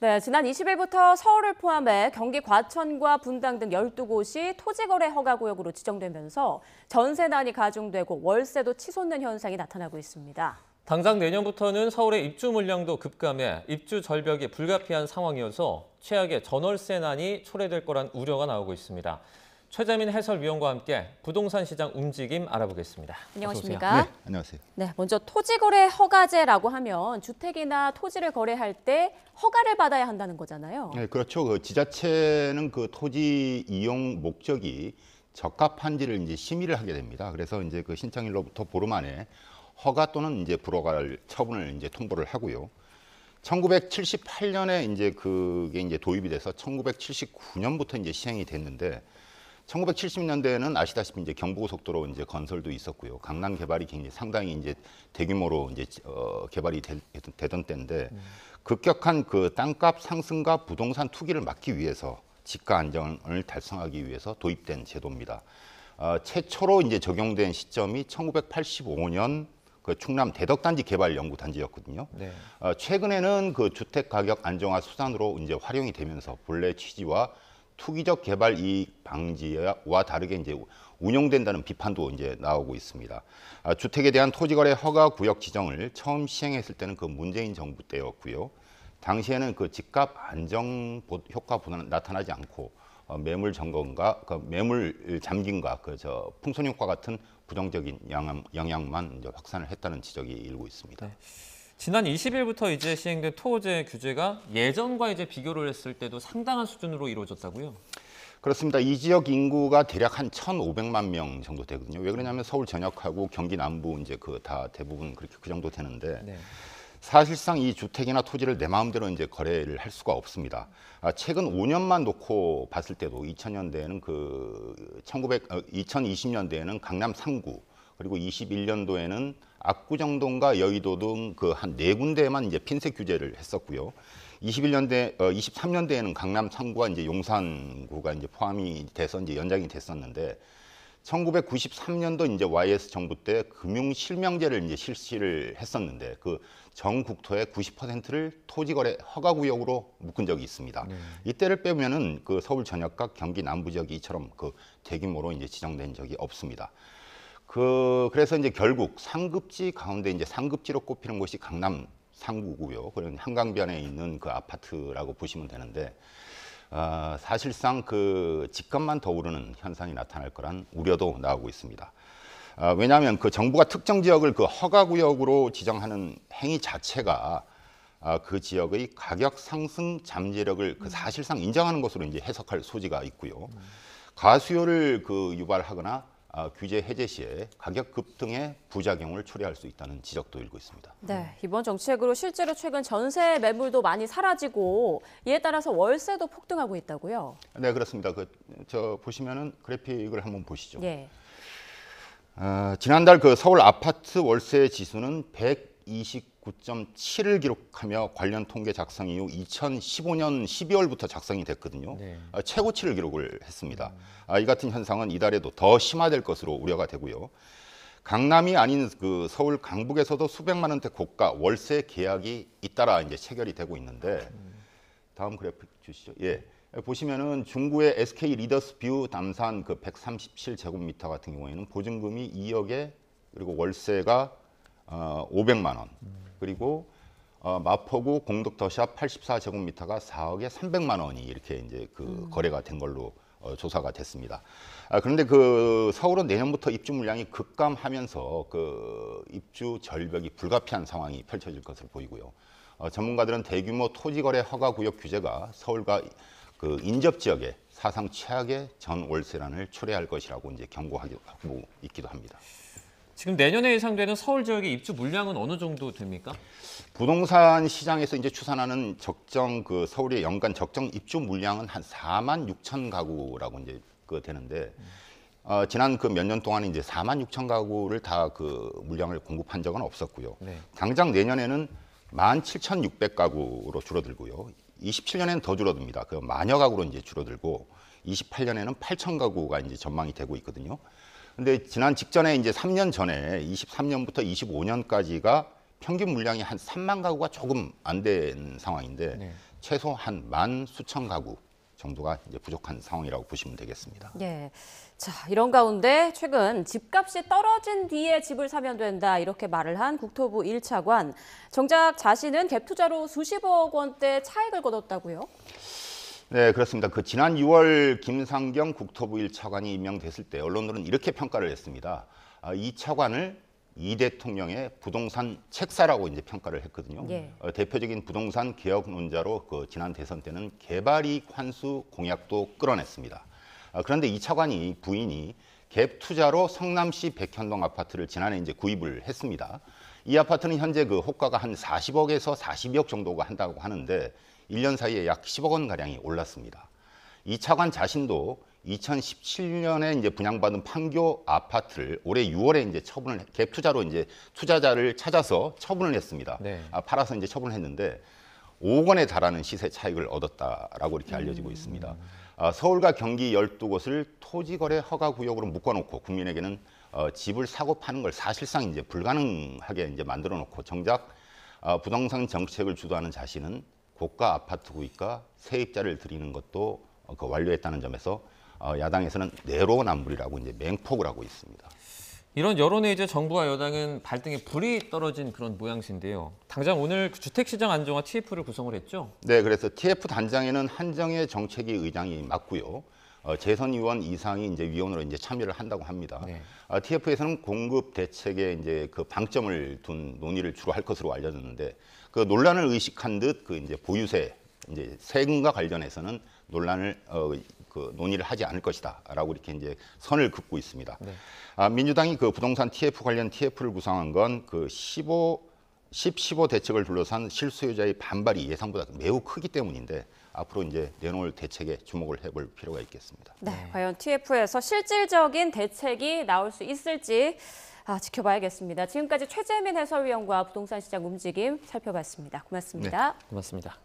네, 지난 20일부터 서울을 포함해 경기 과천과 분당 등 12곳이 토지거래 허가구역으로 지정되면서 전세난이 가중되고 월세도 치솟는 현상이 나타나고 있습니다. 당장 내년부터는 서울의 입주 물량도 급감해 입주 절벽이 불가피한 상황이어서 최악의 전월세난이 초래될 거란 우려가 나오고 있습니다. 최재민 해설위원과 함께 부동산 시장 움직임 알아보겠습니다. 안녕하십니까? 네, 안녕하세요. 네, 먼저 토지거래 허가제라고 하면 주택이나 토지를 거래할 때 허가를 받아야 한다는 거잖아요. 네, 그렇죠. 그 지자체는 그 토지 이용 목적이 적합한지를 이제 심의를 하게 됩니다. 그래서 이제 그 신청일로부터 보름 안에 허가 또는 이제 불허가 처분을 이제 통보를 하고요. 1978년에 이제 그게 이제 도입이 돼서 1979년부터 이제 시행이 됐는데 1970년대에는 아시다시피 이제 경부고속도로 이제 건설도 있었고요. 강남 개발이 굉장히 상당히 이제 대규모로 이제 개발이 되던 때인데 급격한 그 땅값 상승과 부동산 투기를 막기 위해서 지가 안정을 달성하기 위해서 도입된 제도입니다. 최초로 이제 적용된 시점이 1985년 그 충남 대덕단지 개발 연구단지였거든요. 네. 최근에는 그 주택 가격 안정화 수단으로 이제 활용이 되면서 본래 취지와 투기적 개발 이익 방지와 다르게 이제 운영된다는 비판도 이제 나오고 있습니다. 주택에 대한 토지거래 허가 구역 지정을 처음 시행했을 때는 그 문재인 정부 때였고요. 당시에는 그 집값 안정 효과보다는 나타나지 않고 매물 점검과 그 매물 잠김과 그 풍선 효과 같은 부정적인 영향만 이제 확산을 했다는 지적이 일고 있습니다. 네. 지난 20일부터 이제 시행된 토제 규제가 예전과 이제 비교를 했을 때도 상당한 수준으로 이루어졌다고요? 그렇습니다. 이 지역 인구가 대략 한 1,500만 명 정도 되거든요. 왜 그러냐면 서울 전역하고 경기 남부 이제 그 다 대부분 그렇게 그 정도 되는데 네. 사실상 이 주택이나 토지를 내 마음대로 이제 거래를 할 수가 없습니다. 최근 5년만 놓고 봤을 때도 2000년대에는 2020년대에는 강남 3구 그리고 21년도에는 압구정동과 여의도 등 그 한 4군데에만 이제 핀셋 규제를 했었고요. 23년대에는 강남 3구와 이제 용산구가 이제 포함이 돼서 이제 연장이 됐었는데 1993년도 이제 YS 정부 때 금융 실명제를 이제 실시를 했었는데 그 전 국토의 90%를 토지거래 허가구역으로 묶은 적이 있습니다. 이때를 빼면은 그 서울 전역과 경기 남부 지역이 이처럼 그 대규모로 이제 지정된 적이 없습니다. 그래서 이제 결국 상급지 가운데 이제 상급지로 꼽히는 곳이 강남 상구고요. 그런 한강변에 있는 그 아파트라고 보시면 되는데 사실상 그 집값만 더 오르는 현상이 나타날 거란 우려도 나오고 있습니다. 왜냐하면 그 정부가 특정 지역을 그 허가구역으로 지정하는 행위 자체가 그 지역의 가격 상승 잠재력을 그 사실상 인정하는 것으로 이제 해석할 소지가 있고요. 가수요를 그 유발하거나 규제 해제 시에 가격 급등의 부작용을 초래할 수 있다는 지적도 일고 있습니다. 네, 이번 정책으로 실제로 최근 전세 매물도 많이 사라지고 이에 따라서 월세도 폭등하고 있다고요? 네, 그렇습니다. 저 보시면은 그래픽을 한번 보시죠. 예. 지난달 그 서울 아파트 월세 지수는 129.7을 기록하며 관련 통계 작성 이후 2015년 12월부터 작성이 됐거든요. 네. 최고치를 기록을 했습니다. 이 같은 현상은 이달에도 더 심화될 것으로 우려가 되고요. 강남이 아닌 그 서울 강북에서도 수백만 원대 고가 월세 계약이 잇따라 이제 체결이 되고 있는데 다음 그래픽 주시죠. 예. 보시면은 중구의 SK 리더스 뷰 남산 그 137제곱미터 같은 경우에는 보증금이 2억에 그리고 월세가 500만 원. 그리고 마포구 공덕더샵 84제곱미터가 4억에 300만 원이 이렇게 이제 그 거래가 된 걸로 조사가 됐습니다. 그런데 그 서울은 내년부터 입주 물량이 급감하면서 그 입주 절벽이 불가피한 상황이 펼쳐질 것으로 보이고요. 전문가들은 대규모 토지거래 허가구역 규제가 서울과 그 인접 지역에 사상 최악의 전월세난을 초래할 것이라고 이제 경고하고 있기도 합니다. 지금 내년에 예상되는 서울 지역의 입주 물량은 어느 정도 됩니까? 부동산 시장에서 이제 추산하는 그 서울의 연간 적정 입주 물량은 한 4만 6천 가구라고 이제 되는데 지난 그 몇 년 동안 이제 4만 6천 가구를 다 그 물량을 공급한 적은 없었고요. 네. 당장 내년에는 17,600가구로 줄어들고요. 27년에는 더 줄어듭니다. 그 만여 가구로 이제 줄어들고 28년에는 8천 가구가 이제 전망이 되고 있거든요. 근데 지난 직전에 이제 3년 전에 23년부터 25년까지가 평균 물량이 한 3만 가구가 조금 안 된 상황인데 네. 최소 한 10,000수천 가구 정도가 이제 부족한 상황이라고 보시면 되겠습니다. 예. 자, 이런 가운데 최근 집값이 떨어진 뒤에 집을 사면 된다 이렇게 말을 한 국토부 1차관. 정작 자신은 갭 투자로 수십억 원대 차익을 거뒀다고요? 네, 그렇습니다. 그 지난 6월 김상경 국토부 1차관이 임명됐을 때 언론들은 이렇게 평가를 했습니다. 이 차관을 이 대통령의 부동산 책사라고 이제 평가를 했거든요. 예. 대표적인 부동산 개혁론자로 그 지난 대선 때는 개발이익 환수 공약도 끌어냈습니다. 그런데 이 차관이 부인이 갭 투자로 성남시 백현동 아파트를 지난해 이제 구입을 했습니다. 이 아파트는 현재 그 호가가 한 40억에서 42억 정도가 한다고 하는데 1년 사이에 약 10억 원 가량이 올랐습니다. 이 차관 자신도 2017년에 이제 분양받은 판교 아파트를 올해 6월에 이제 갭 투자로 이제 투자자를 찾아서 처분을 했습니다. 네. 팔아서 이제 처분을 했는데 5억 원에 달하는 시세 차익을 얻었다라고 이렇게 알려지고 있습니다. 서울과 경기 12곳을 토지거래 허가구역으로 묶어놓고 국민에게는 집을 사고 파는 걸 사실상 이제 불가능하게 이제 만들어놓고 정작 부동산 정책을 주도하는 자신은 고가 아파트 구입과 세입자를 들이는 것도 그 완료했다는 점에서 야당에서는 내로남불이라고 이제 맹폭을 하고 있습니다. 이런 여론에 이제 정부와 여당은 발등에 불이 떨어진 그런 모양새인데요. 당장 오늘 그 주택시장 안정화 TF를 구성을 했죠? 네, 그래서 TF 단장에는 한정혜 정책위 의장이 맡고요. 재선 의원 이상이 이제 위원으로 이제 참여를 한다고 합니다. 네. TF에서는 공급 대책에 이제 그 방점을 둔 논의를 주로 할 것으로 알려졌는데 그 논란을 의식한 듯 그 이제 보유세 이제 세금과 관련해서는 논란을 그 논의를 하지 않을 것이다라고 이렇게 이제 선을 긋고 있습니다. 네. 민주당이 그 부동산 TF 관련 TF를 구성한 건 그 15 대책을 둘러싼 실수요자의 반발이 예상보다 매우 크기 때문인데 앞으로 이제 내놓을 대책에 주목을 해볼 필요가 있겠습니다. 네, 과연 TF에서 실질적인 대책이 나올 수 있을지 지켜봐야겠습니다. 지금까지 최재민 해설위원과 부동산 시장 움직임 살펴봤습니다. 고맙습니다. 고맙습니다.